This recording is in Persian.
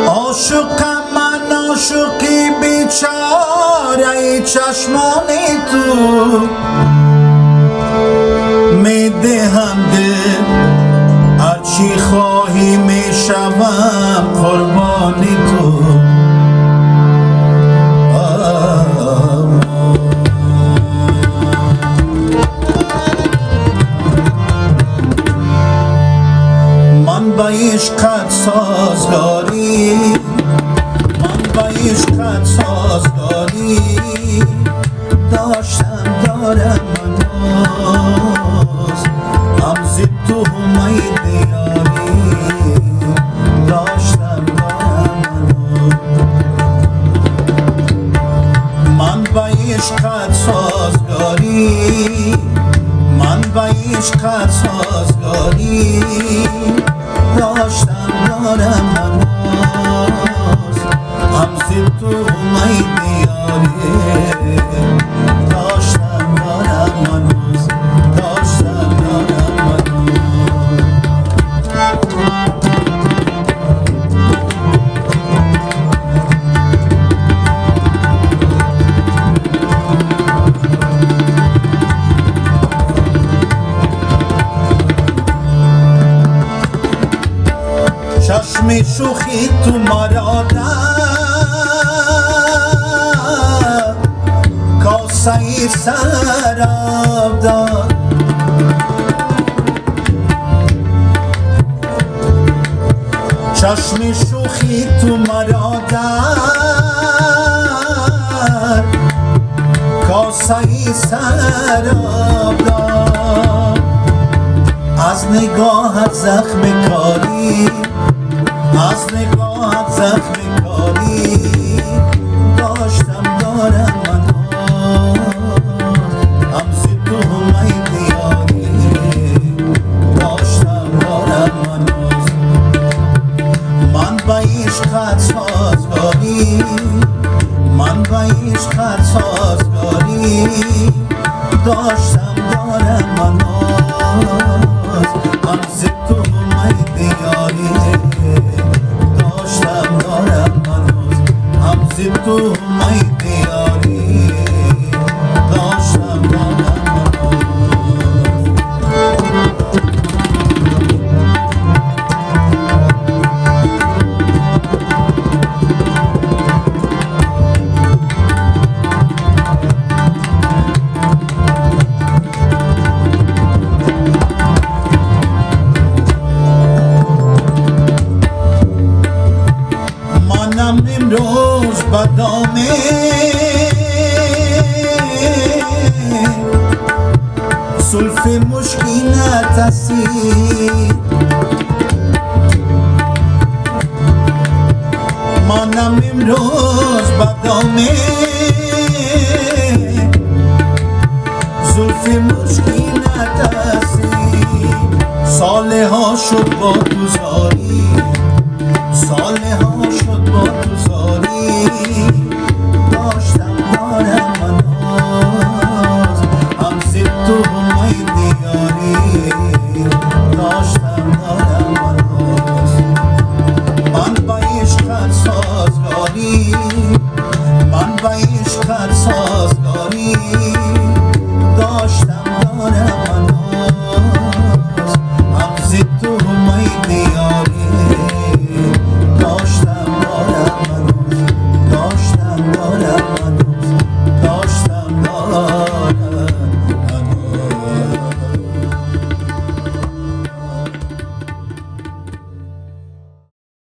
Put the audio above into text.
عاشقم من عاشقی بیچاره چشمان تو میدهم دل هرچی خواهی میشوم قربان تو من با عشقت سازگاری با عشقت سازگاری داشتم دارم هنوز هم زد تو امید یاری داشتم دارم هنوز من با عشقت سازگاری من با عشقت سازگاری داشتم دارم هنوز هم زد تو امید یاری داشتم دارم هنوز داشتم دارم هنوز چشم شوخی تو مرا داد کاسه سراب داد چشم شوخی تو مرا داد کاسه سراب داد از نگاهت زخم کاری از نگاهت زخم کاری داشتم دارم هنوز هم زد تو امید یاری داشتم دارم هنوز من با عشقت سازگاری من با عشقت سازگاری داشتم دارم هنوز هم زد تو امید یاری داشتم دارم هنوز هم زد تو امید یاری داشتم دارم منم امروز بدام زلف مشکینت هستی منم امروز بدام زلف مشکینت هستی ساله ها شد با تو زاری